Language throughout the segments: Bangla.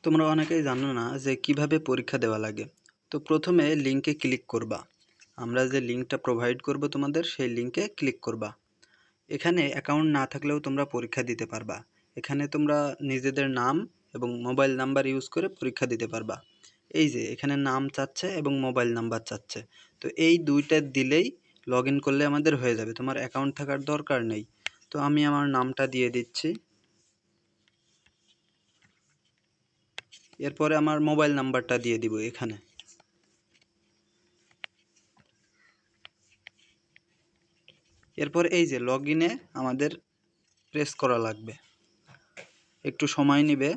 তোমরা অনেকেই জানো না যে কিভাবে পরীক্ষা দেওয়া লাগে। তো প্রথমে লিঙ্কে ক্লিক করবা। আমরা যে লিঙ্কটা প্রোভাইড করব তোমাদের, সেই লিঙ্কে ক্লিক করবা। এখানে অ্যাকাউন্ট না থাকলেও তোমরা পরীক্ষা দিতে পারবা। এখানে তোমরা নিজেদের নাম এবং মোবাইল নাম্বার ইউজ করে পরীক্ষা দিতে পারবা। এই যে এখানে নাম চাচ্ছে এবং মোবাইল নাম্বার চাচ্ছে, তো এই দুইটা দিলেই লগ ইন করলে আমাদের হয়ে যাবে, তোমার অ্যাকাউন্ট থাকার দরকার নেই। তো আমি আমার নামটা দিয়ে দিচ্ছি, এরপরে আমার মোবাইল নাম্বারটা দিয়ে দিব এখানে। এরপর এই যে লগ ইনে আমাদের প্রেস করা লাগবে, একটু সময় নেবে।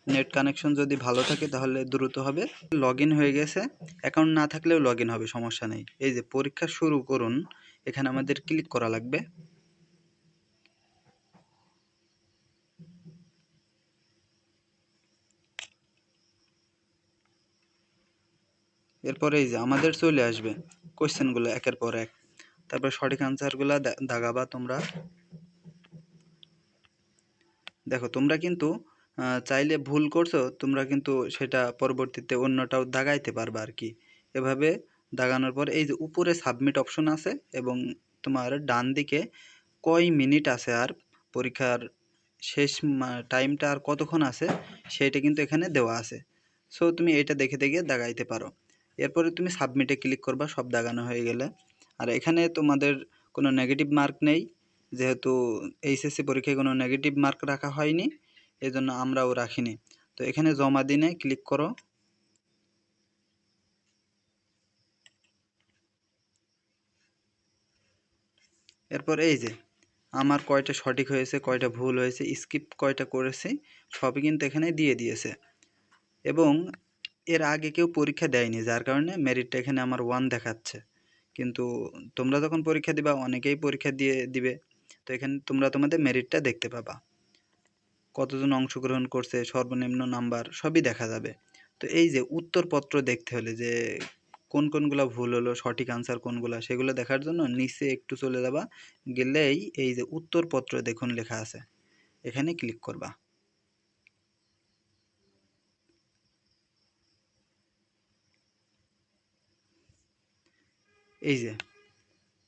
নেট কানেকশন যদি ভালো থাকে তাহলে দ্রুত হবে। লগ ইন হয়ে গেছে, অ্যাকাউন্ট না থাকলেও লগ ইন হবে, সমস্যা নেই। এই যে পরীক্ষা শুরু করুন, এখানে আমাদের ক্লিক করা লাগবে। এরপরে এই যে আমাদের চলে আসবে কোয়েশ্চেনগুলো একের পর এক, তারপর সঠিক আনসারগুলো দাগাবা তোমরা। দেখো তোমরা কিন্তু চাইলে ভুল করছো, তোমরা কিন্তু সেটা পরবর্তীতে অন্যটাও দাগাইতে পারবা আর কি। এভাবে দাগানোর পর এই যে উপরে সাবমিট অপশন আছে এবং তোমার ডান দিকে কয় মিনিট আছে আর পরীক্ষার শেষ টাইমটা আর কতক্ষণ আছে সেইটা কিন্তু এখানে দেওয়া আছে। সো তুমি এটা দেখে দেখে দাগাইতে পারো। এরপরে তুমি সাবমিটে ক্লিক করবা সব দাগানো হয়ে গেলে। আর এখানে তোমাদের কোনো নেগেটিভ মার্ক নেই, যেহেতু এইচএসসি পরীক্ষায় কোনো নেগেটিভ মার্ক রাখা হয়নি, এই জন্য আমরাও রাখিনি। তো এখানে জমা দিনে ক্লিক করো। এরপর এই যে আমার কয়টা সঠিক হয়েছে, কয়টা ভুল হয়েছে, স্কিপ কয়টা করেছি, সবই কিন্তু এখানে দিয়ে দিয়েছে। এবং এর আগে কেউ পরীক্ষা দেয়নি, যার কারণে মেরিটটা এখানে আমার 1 দেখাচ্ছে। কিন্তু তোমরা যখন পরীক্ষা দিবা অনেকেই পরীক্ষা দিবে, তো এখানে তোমরা তোমাদের মেরিটটা দেখতে পাবা, কতজন অংশগ্রহণ করছে, সর্বনিম্ন নাম্বার সবই দেখা যাবে। তো এই যে উত্তরপত্র দেখতে হলে যে কোনগুলা ভুল হলো, সঠিক আনসার কোনগুলা, সেগুলো দেখার জন্য নিচে একটু চলে যাবা, গেলেই এই যে উত্তরপত্র দেখুন লেখা আছে, এখানে ক্লিক করবা। এই যে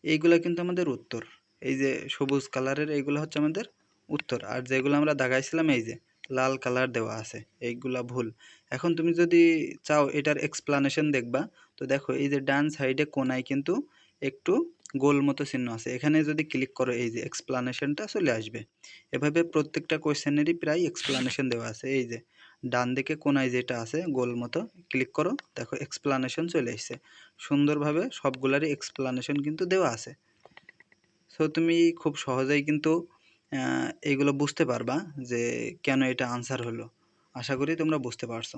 এইগুলা কিন্তু আমাদের উত্তর, এই যে সবুজ কালারের এইগুলো হচ্ছে আমাদের উত্তর, আর যেগুলো আমরা দাগাইছিলাম এই যে লাল কালার দেওয়া আছে এইগুলা ভুল। এখন তুমি যদি চাও এটার এক্সপ্লানেশন দেখবা, তো দেখো এই যে ডান সাইডে কোনায় কিন্তু একটু গোল মতো চিহ্ন আছে, এখানে যদি ক্লিক করো এই যে এক্সপ্লানেশনটা চলে আসবে। এভাবে প্রত্যেকটা কোয়েশ্চেনেরই প্রায় এক্সপ্লানেশন দেওয়া আছে। এই যে ডান দিকে কোনায় যেটা আছে গোল মতো, ক্লিক করো, দেখো এক্সপ্লানেশন চলে এসছে। সুন্দরভাবে সবগুলারই এক্সপ্লানেশন কিন্তু দেওয়া আছে। সো তুমি খুব সহজেই কিন্তু এইগুলো বুঝতে পারবা যে কেন এটা আনসার হলো। আশা করি তোমরা বুঝতে পারছো।